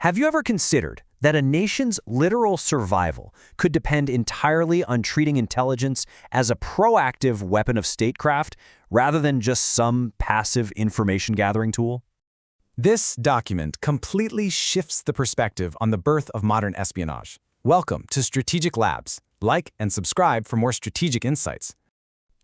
Have you ever considered that a nation's literal survival could depend entirely on treating intelligence as a proactive weapon of statecraft rather than just some passive information-gathering tool? This document completely shifts the perspective on the birth of modern espionage. Welcome to Strategic Labs. Like and subscribe for more strategic insights.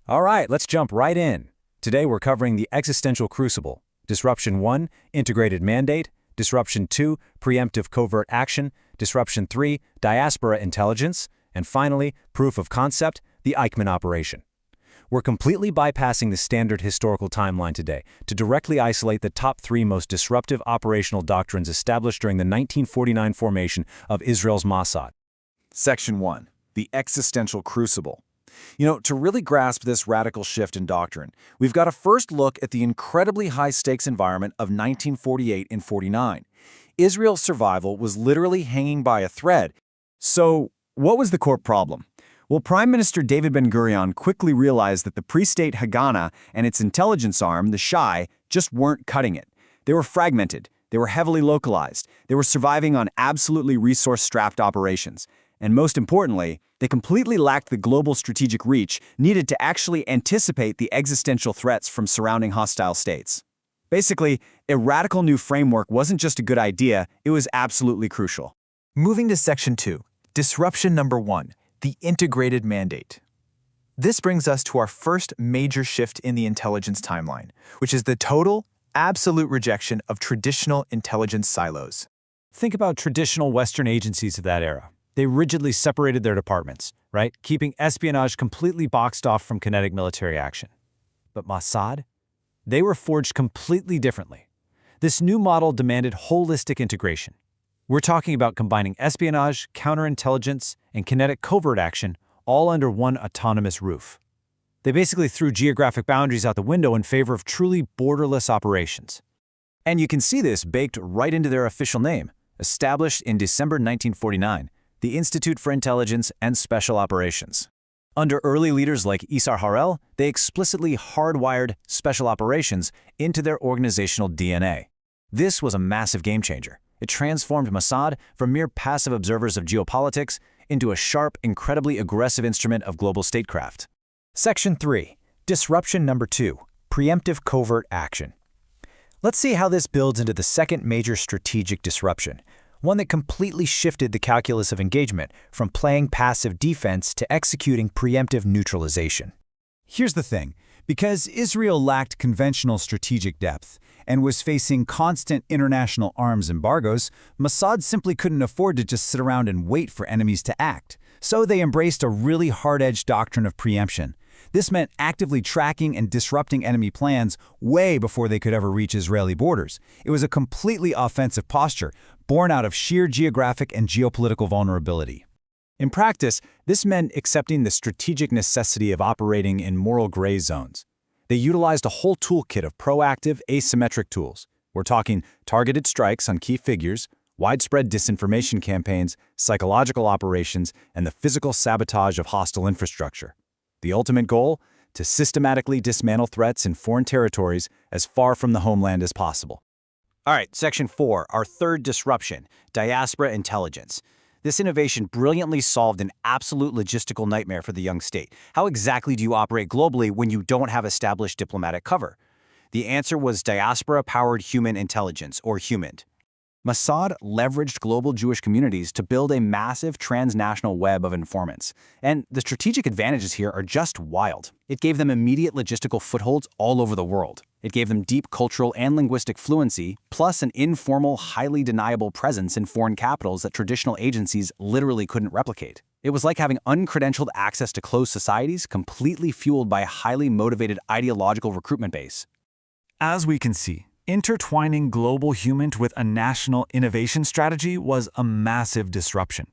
All right, let's jump right in. Today we're covering the existential crucible. Disruption 1, integrated mandate. Disruption 2, preemptive covert action. Disruption 3, diaspora intelligence. And finally, proof of concept, the Eichmann operation. We're completely bypassing the standard historical timeline today to directly isolate the top 3 most disruptive operational doctrines established during the 1949 formation of Israel's Mossad. Section 1. The existential crucible. To really grasp this radical shift in doctrine, we've got to first look at the incredibly high-stakes environment of 1948 and 49. Israel's survival was literally hanging by a thread. So, what was the core problem? Well, Prime Minister David Ben-Gurion quickly realized that the pre-state Haganah and its intelligence arm, the Shai, just weren't cutting it. They were fragmented, they were heavily localized, they were surviving on absolutely resource-strapped operations. And most importantly, they completely lacked the global strategic reach needed to actually anticipate the existential threats from surrounding hostile states. Basically, a radical new framework wasn't just a good idea, it was absolutely crucial. Moving to Section 2, Disruption Number 1, the integrated mandate. This brings us to our first major shift in the intelligence timeline, which is the total, absolute rejection of traditional intelligence silos. Think about traditional Western agencies of that era. They rigidly separated their departments, right? Keeping espionage completely boxed off from kinetic military action. But Mossad? They were forged completely differently. This new model demanded holistic integration. We're talking about combining espionage, counterintelligence, and kinetic covert action all under one autonomous roof. They basically threw geographic boundaries out the window in favor of truly borderless operations. And you can see this baked right into their official name, established in December 1949. The Institute for Intelligence and Special Operations. Under early leaders like Isar Harel, they explicitly hardwired special operations into their organizational DNA. This was a massive game changer. It transformed Mossad from mere passive observers of geopolitics into a sharp, incredibly aggressive instrument of global statecraft. Section 3. Disruption Number 2. Preemptive covert action. Let's see how this builds into the second major strategic disruption, one that completely shifted the calculus of engagement from playing passive defense to executing preemptive neutralization. Here's the thing. Because Israel lacked conventional strategic depth and was facing constant international arms embargoes, Mossad simply couldn't afford to just sit around and wait for enemies to act. So they embraced a really hard-edged doctrine of preemption. This meant actively tracking and disrupting enemy plans way before they could ever reach Israeli borders. It was a completely offensive posture, born out of sheer geographic and geopolitical vulnerability. In practice, this meant accepting the strategic necessity of operating in moral gray zones. They utilized a whole toolkit of proactive, asymmetric tools. We're talking targeted strikes on key figures, widespread disinformation campaigns, psychological operations, and the physical sabotage of hostile infrastructure. The ultimate goal? To systematically dismantle threats in foreign territories as far from the homeland as possible. All right, Section 4, our third disruption, diaspora intelligence. This innovation brilliantly solved an absolute logistical nightmare for the young state. How exactly do you operate globally when you don't have established diplomatic cover? The answer was diaspora-powered human intelligence, or HUMINT. Mossad leveraged global Jewish communities to build a massive transnational web of informants. And the strategic advantages here are just wild. It gave them immediate logistical footholds all over the world. It gave them deep cultural and linguistic fluency, plus an informal, highly deniable presence in foreign capitals that traditional agencies literally couldn't replicate. It was like having uncredentialed access to closed societies, completely fueled by a highly motivated ideological recruitment base. As we can see, intertwining global HUMINT with a national innovation strategy was a massive disruption.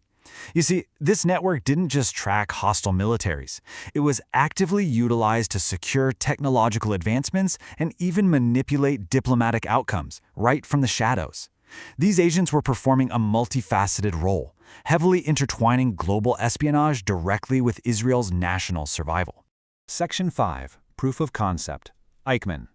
You see, this network didn't just track hostile militaries. It was actively utilized to secure technological advancements and even manipulate diplomatic outcomes right from the shadows. These agents were performing a multifaceted role, heavily intertwining global espionage directly with Israel's national survival. Section 5. Proof of concept. Eichmann.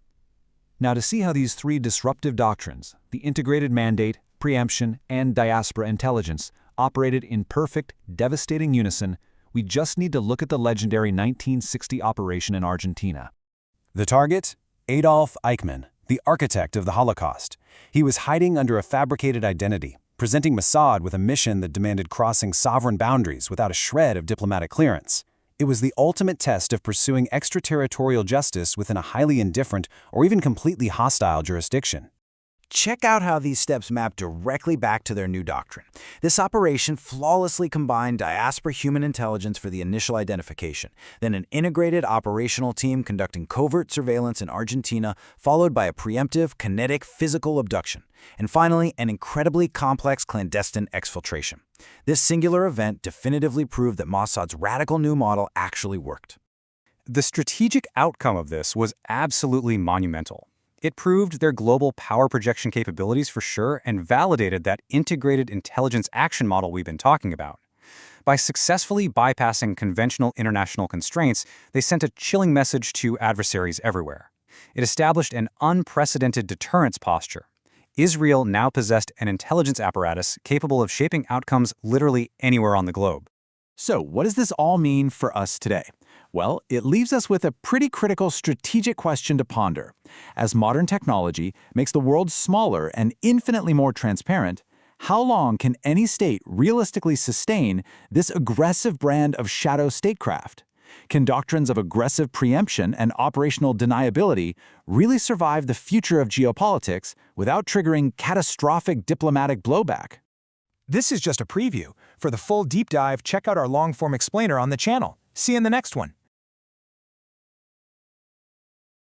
Now, to see how these 3 disruptive doctrines, the integrated mandate, preemption, and diaspora intelligence operated in perfect, devastating unison. We just need to look at the legendary 1960 operation in Argentina. The target? Adolf Eichmann, the architect of the Holocaust. He was hiding under a fabricated identity, presenting Mossad with a mission that demanded crossing sovereign boundaries without a shred of diplomatic clearance. It was the ultimate test of pursuing extraterritorial justice within a highly indifferent or even completely hostile jurisdiction. Check out how these steps map directly back to their new doctrine. This operation flawlessly combined diaspora human intelligence for the initial identification, then an integrated operational team conducting covert surveillance in Argentina, followed by a preemptive, kinetic, physical abduction, and finally, an incredibly complex clandestine exfiltration. This singular event definitively proved that Mossad's radical new model actually worked. The strategic outcome of this was absolutely monumental. It proved their global power projection capabilities for sure and validated that integrated intelligence action model we've been talking about. By successfully bypassing conventional international constraints, they sent a chilling message to adversaries everywhere. It established an unprecedented deterrence posture. Israel now possessed an intelligence apparatus capable of shaping outcomes literally anywhere on the globe. So, what does this all mean for us today? Well, it leaves us with a pretty critical strategic question to ponder. As modern technology makes the world smaller and infinitely more transparent, how long can any state realistically sustain this aggressive brand of shadow statecraft? Can doctrines of aggressive preemption and operational deniability really survive the future of geopolitics without triggering catastrophic diplomatic blowback? This is just a preview. For the full deep dive, check out our long-form explainer on the channel. See you in the next one.